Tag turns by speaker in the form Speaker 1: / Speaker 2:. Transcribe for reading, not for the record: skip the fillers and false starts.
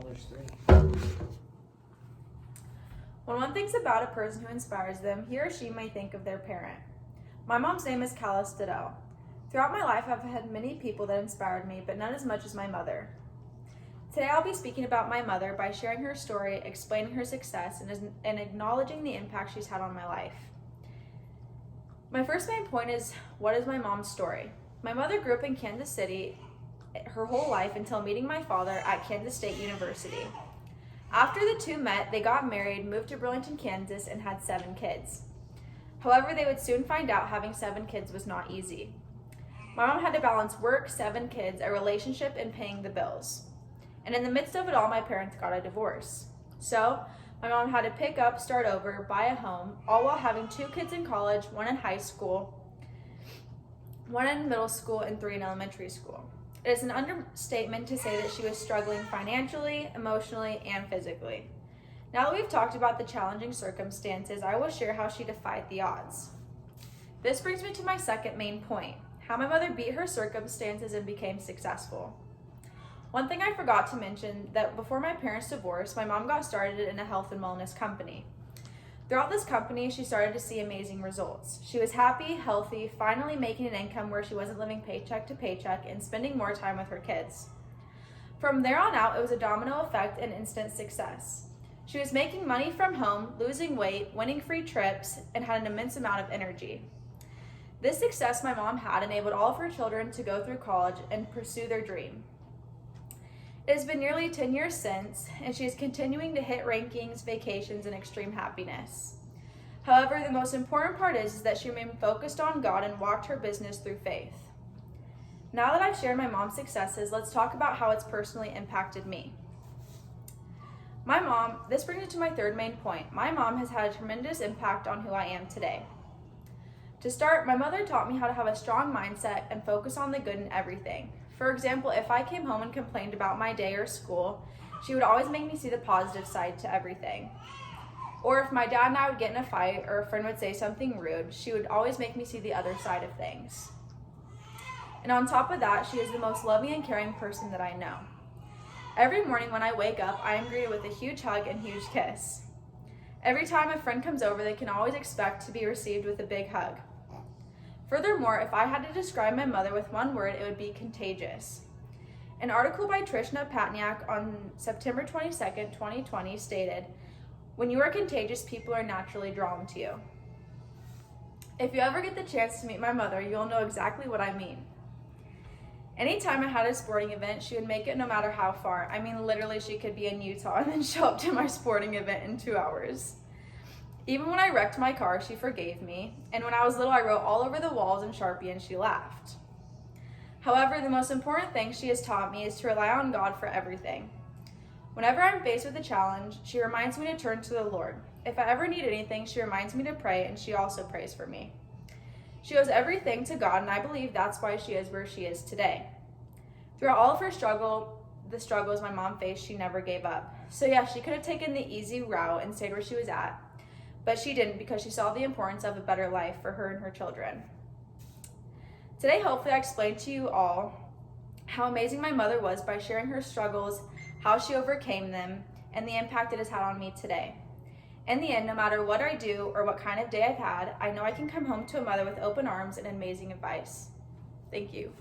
Speaker 1: verse 3.
Speaker 2: When one thinks about a person who inspires them, he or she may think of their parent. My mom's name is Stadel. Throughout my life, I've had many people that inspired me, but none as much as my mother. Today, I'll be speaking about my mother by sharing her story, explaining her success, and acknowledging the impact she's had on my life. My first main point is, what is my mom's story? My mother grew up in Kansas City her whole life until meeting my father at Kansas State University. After the two met, they got married, moved to Burlington, Kansas, and had 7 kids. However, they would soon find out having 7 kids was not easy. My mom had to balance work, 7 kids, a relationship, and paying the bills. And in the midst of it all, my parents got a divorce. So, my mom had to pick up, start over, buy a home, all while having 2 kids in college, 1 in high school, 1 in middle school, and 3 in elementary school. It is an understatement to say that she was struggling financially, emotionally, and physically. Now that we've talked about the challenging circumstances, I will share how she defied the odds. This brings me to my second main point, how my mother beat her circumstances and became successful. One thing I forgot to mention, that before my parents' divorce, my mom got started in a health and wellness company. Throughout this company, she started to see amazing results. She was happy, healthy, finally making an income where she wasn't living paycheck to paycheck and spending more time with her kids. From there on out, it was a domino effect and instant success. She was making money from home, losing weight, winning free trips, and had an immense amount of energy. This success my mom had enabled all of her children to go through college and pursue their dream. It has been nearly 10 years since, and she is continuing to hit rankings, vacations, and extreme happiness. However, the most important part is that she remained focused on God and walked her business through faith. Now that I've shared my mom's successes, let's talk about how it's personally impacted me. This brings me to my third main point. My mom has had a tremendous impact on who I am today. To start, my mother taught me how to have a strong mindset and focus on the good in everything. For example, if I came home and complained about my day or school, she would always make me see the positive side to everything. Or if my dad and I would get in a fight or a friend would say something rude, she would always make me see the other side of things. And on top of that, she is the most loving and caring person that I know. Every morning when I wake up, I am greeted with a huge hug and huge kiss. Every time a friend comes over, they can always expect to be received with a big hug. Furthermore, if I had to describe my mother with one word, it would be contagious. An article by Trishna Patniak on September 22nd, 2020 stated, "When you are contagious, people are naturally drawn to you." If you ever get the chance to meet my mother, you'll know exactly what I mean. Anytime I had a sporting event, she would make it no matter how far. I mean, literally, she could be in Utah and then show up to my sporting event in 2 hours. Even when I wrecked my car, she forgave me. And when I was little, I wrote all over the walls in Sharpie and she laughed. However, the most important thing she has taught me is to rely on God for everything. Whenever I'm faced with a challenge, she reminds me to turn to the Lord. If I ever need anything, she reminds me to pray, and she also prays for me. She owes everything to God, and I believe that's why she is where she is today. Throughout all of the struggles my mom faced, she never gave up. So yeah, she could have taken the easy route and stayed where she was at, but she didn't because she saw the importance of a better life for her and her children. Today, hopefully, I explained to you all how amazing my mother was by sharing her struggles, how she overcame them, and the impact it has had on me today. In the end, no matter what I do or what kind of day I've had, I know I can come home to a mother with open arms and amazing advice. Thank you.